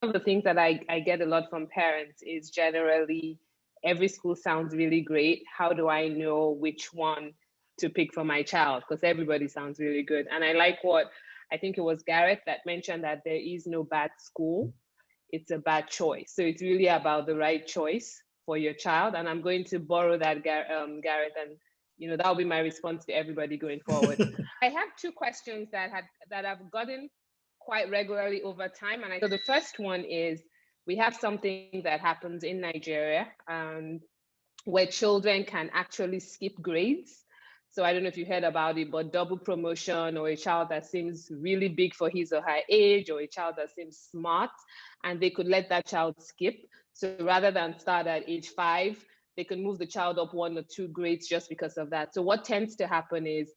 of the things that I get a lot from parents is generally every school sounds really great. How do I know which one to pick for my child? Because everybody sounds really good. And I like what I think it was Gareth that mentioned that there is no bad school. It's a bad choice. So it's really about the right choice for your child. And I'm going to borrow that, Gareth, and that'll be my response to everybody going forward. I have two questions that I've gotten quite regularly over time. And so the first one is, we have something that happens in Nigeria where children can actually skip grades. So I don't know if you heard about it, but double promotion, or a child that seems really big for his or her age, or a child that seems smart, and they could let that child skip. So rather than start at age 5, they can move the child up 1 or 2 grades just because of that. So what tends to happen is,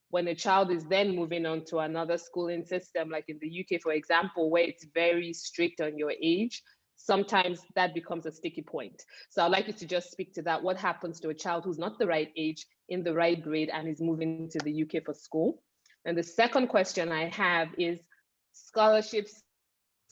when a child is then moving on to another schooling system, like in the UK, for example, where it's very strict on your age, sometimes that becomes a sticky point. So I'd like you to just speak to that. What happens to a child who's not the right age, in the right grade, and is moving to the UK for school? And the second question I have is scholarships.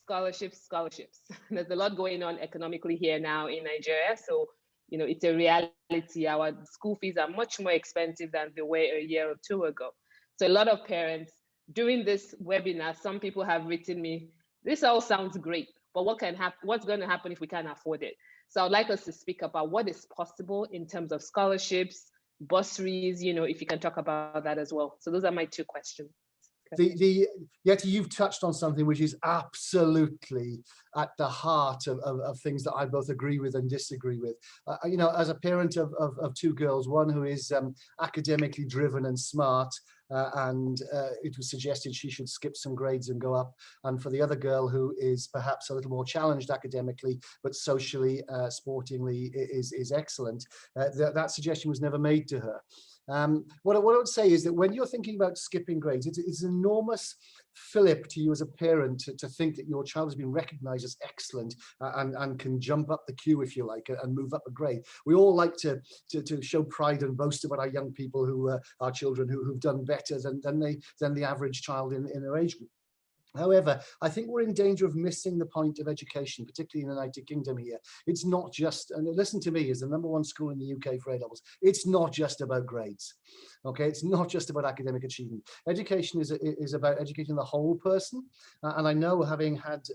There's a lot going on economically here now in Nigeria. So, it's a reality. Our school fees are much more expensive than they were a year or 2 ago. So a lot of parents, during this webinar, some people have written me, this all sounds great, but what's going to happen if we can't afford it? So I'd like us to speak about what is possible in terms of scholarships, bursaries, if you can talk about that as well. So those are my 2 questions. Yet you've touched on something which is absolutely at the heart of things that I both agree with and disagree with. As a parent of 2 girls, one who is academically driven and smart, and it was suggested she should skip some grades and go up, and for the other girl who is perhaps a little more challenged academically but socially, sportingly is excellent, that suggestion was never made to her. What I would say is that when you're thinking about skipping grades, it's an enormous fillip to you as a parent to think that your child has been recognized as excellent and can jump up the queue, if you like, and move up a grade. We all like to show pride and boast about our young people, our children who've done better than the average child in their age group. However, I think we're in danger of missing the point of education, particularly in the United Kingdom here. It's not just, and listen to me, as the #1 school in the UK for A-levels, it's not just about grades, okay? It's not just about academic achievement. Education is about educating the whole person. And I know, having had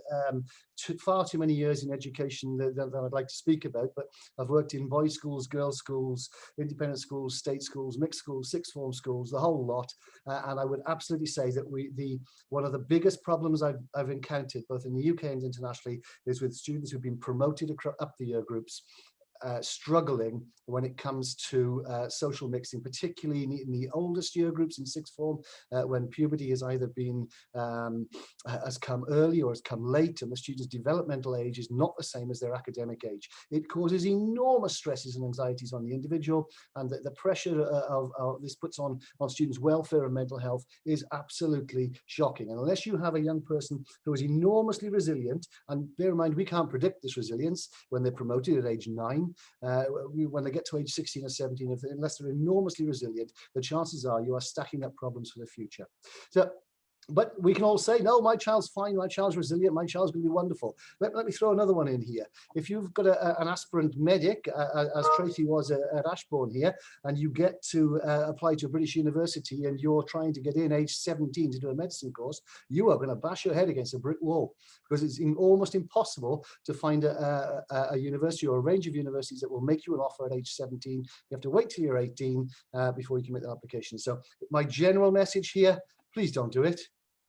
far too many years in education that I'd like to speak about, but I've worked in boys' schools, girls' schools, independent schools, state schools, mixed schools, sixth form schools, the whole lot. And I would absolutely say that one of the biggest problems I've encountered, both in the UK and internationally, is with students who've been promoted up the year groups, struggling when it comes to social mixing, particularly in the oldest year groups in sixth form, when puberty has either been has come early or has come late, and the student's developmental age is not the same as their academic age. It causes enormous stresses and anxieties on the individual, and the pressure of this puts on students' welfare and mental health is absolutely shocking. And unless you have a young person who is enormously resilient, and bear in mind, we can't predict this resilience when they're promoted at age 9, when they get to age 16 or 17, unless they're enormously resilient, the chances are you are stacking up problems for the future. So, but we can all say, no, my child's fine, my child's resilient, my child's going to be wonderful. Let me throw another one in here. If you've got an aspirant medic, as Tracy was at Ashbourne here, and you get to apply to a British university and you're trying to get in age 17 to do a medicine course, you are going to bash your head against a brick wall, because it's almost impossible to find a university or a range of universities that will make you an offer at age 17. You have to wait till you're 18 before you can make that application. So my general message here, please don't do it.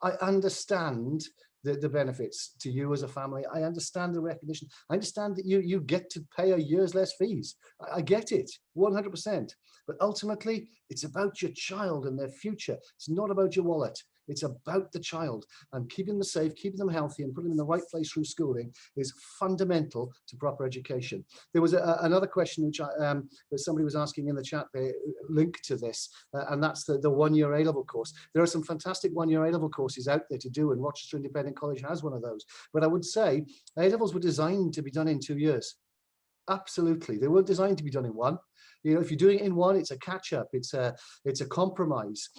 I understand the benefits to you as a family. I understand the recognition. I understand that you get to pay a year's less fees. I get it, 100%. But ultimately, it's about your child and their future. It's not about your wallet. It's about the child, and keeping them safe, keeping them healthy, and putting them in the right place through schooling is fundamental to proper education. There was another question which that somebody was asking in the chat there, linked to this, and that's the one-year A-level course. There are some fantastic one-year A-level courses out there to do, and Rochester Independent College has one of those. But I would say A-levels were designed to be done in 2 years. Absolutely, they weren't designed to be done in 1. You know, if you're doing it in 1, it's a catch-up, it's a compromise.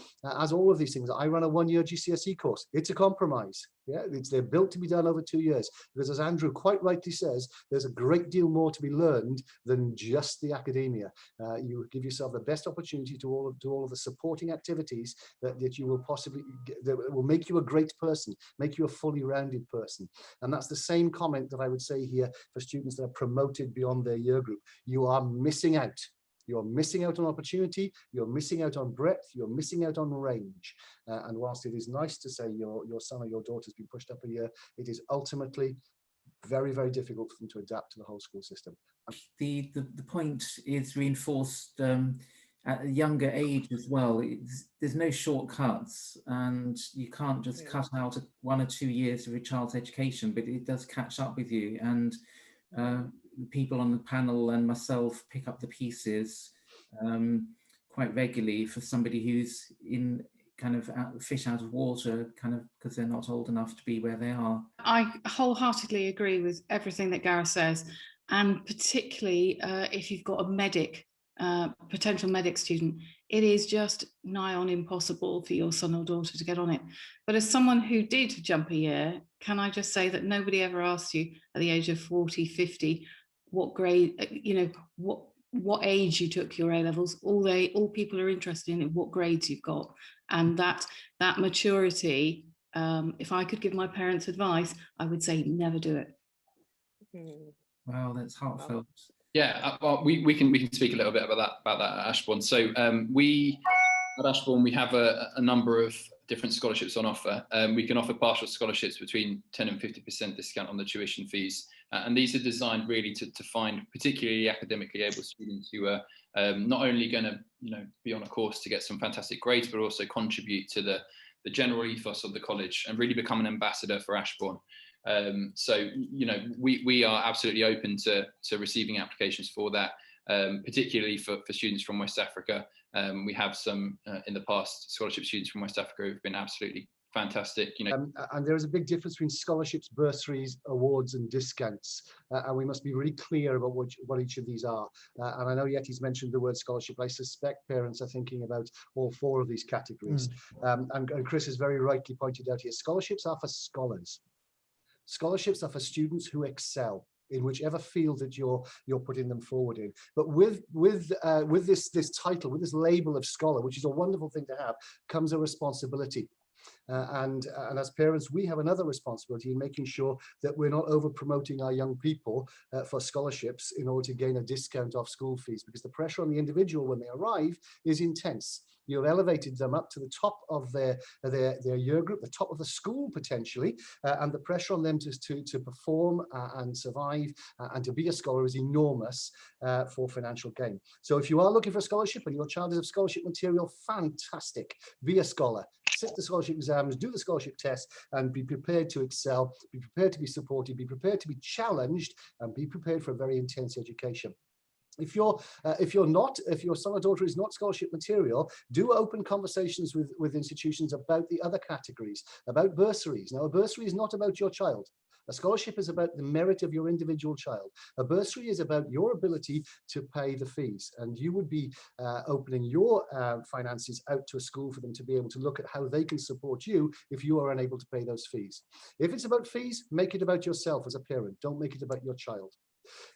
As all of these things, I run a one-year GCSE course. It's a compromise. Yeah, they're built to be done over 2 years, because as Andrew quite rightly says, there's a great deal more to be learned than just the academia. You give yourself the best opportunity to all of the supporting activities that you will possibly get, that will make you a great person, make you a fully rounded person. And that's the same comment that I would say here for students that are promoted beyond their year group. You are missing out. You're missing out on opportunity, you're missing out on breadth, you're missing out on range. And whilst it is nice to say your son or your daughter has been pushed up a year, it is ultimately very, very difficult for them to adapt to the whole school system. The point is reinforced at a younger age as well. There's no shortcuts, and you can't just cut out 1 or 2 years of your child's education, but it does catch up with you. And people on the panel and myself pick up the pieces quite regularly for somebody who's in kind of fish out of water, kind of because they're not old enough to be where they are. I wholeheartedly agree with everything that Gareth says, and particularly if you've got a potential medic student, it is just nigh on impossible for your son or daughter to get on it. But as someone who did jump a year, can I just say that nobody ever asks you at the age of 40, 50, what grade, what age you took your A-levels. All people are interested in is what grades you've got. And that maturity, if I could give my parents advice, I would say never do it. Wow, that's heartfelt. Yeah, well, we can speak a little bit about that at Ashbourne. So we at Ashbourne, we have a number of different scholarships on offer. We can offer partial scholarships between 10 and 50% discount on the tuition fees. And these are designed really to find particularly academically able students who are not only going to be on a course to get some fantastic grades, but also contribute to the general ethos of the college and really become an ambassador for Ashbourne. So we are absolutely open to receiving applications for that, particularly for students from West Africa. We have some in the past scholarship students from West Africa who've been absolutely fantastic. And there is a big difference between scholarships, bursaries, awards and discounts, and we must be really clear about what each of these are. And I know Yeti's mentioned the word scholarship. I suspect parents are thinking about all 4 of these categories. And Chris has very rightly pointed out here, scholarships are for scholars. Scholarships are for students who excel in whichever field that you're putting them forward in. But with this title, with this label of scholar, which is a wonderful thing to have, comes a responsibility. And as parents, we have another responsibility in making sure that we're not over promoting our young people for scholarships in order to gain a discount off school fees, because the pressure on the individual when they arrive is intense. You've elevated them up to the top of their year group, the top of the school potentially, and the pressure on them to perform and survive and to be a scholar is enormous for financial gain. So if you are looking for a scholarship and your child is of scholarship material, fantastic. Be a scholar. Sit the scholarship exams, do the scholarship tests, and be prepared to excel, be prepared to be supported, be prepared to be challenged, and be prepared for a very intense education. If your son or daughter is not scholarship material, do open conversations with institutions about the other categories, about bursaries. Now, a bursary is not about your child. A scholarship is about the merit of your individual child. A bursary is about your ability to pay the fees, and you would be opening your finances out to a school for them to be able to look at how they can support you if you are unable to pay those fees. If it's about fees, make it about yourself as a parent. Don't make it about your child.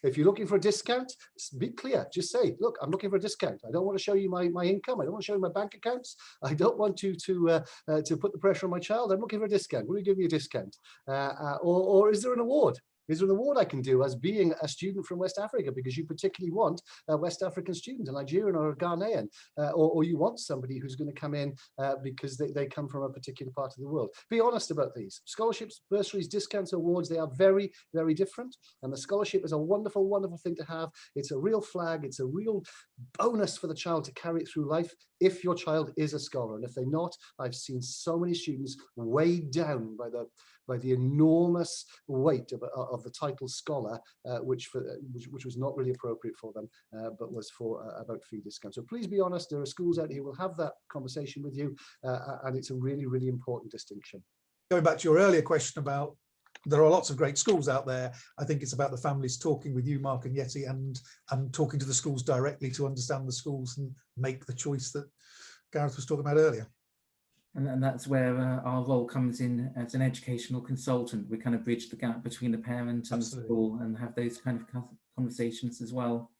If you're looking for a discount, be clear. Just say, look, I'm looking for a discount. I don't want to show you my income. I don't want to show you my bank accounts. I don't want to put the pressure on my child. I'm looking for a discount. Will you give me a discount? Or is there an award? Is there an award I can do as being a student from West Africa because you particularly want a West African student, a Nigerian or a Ghanaian, or you want somebody who's going to come in because they come from a particular part of the world? Be honest about these. Scholarships, bursaries, discounts, awards, they are very, very different. And the scholarship is a wonderful, wonderful thing to have. It's a real flag. It's a real bonus for the child to carry it through life if your child is a scholar. And if they're not, I've seen so many students weighed down by the enormous weight of the title scholar, which was not really appropriate for them, but was for about fee discount. So please be honest. There are schools out here who will have that conversation with you, and it's a really, really important distinction. Going back to your earlier question about there are lots of great schools out there, I think it's about the families talking with you, Mark and Yeti, and talking to the schools directly to understand the schools and make the choice that Gareth was talking about earlier. And that's where our role comes in as an educational consultant. We kind of bridge the gap between the parent and the Absolutely. school and have those kind of conversations as well.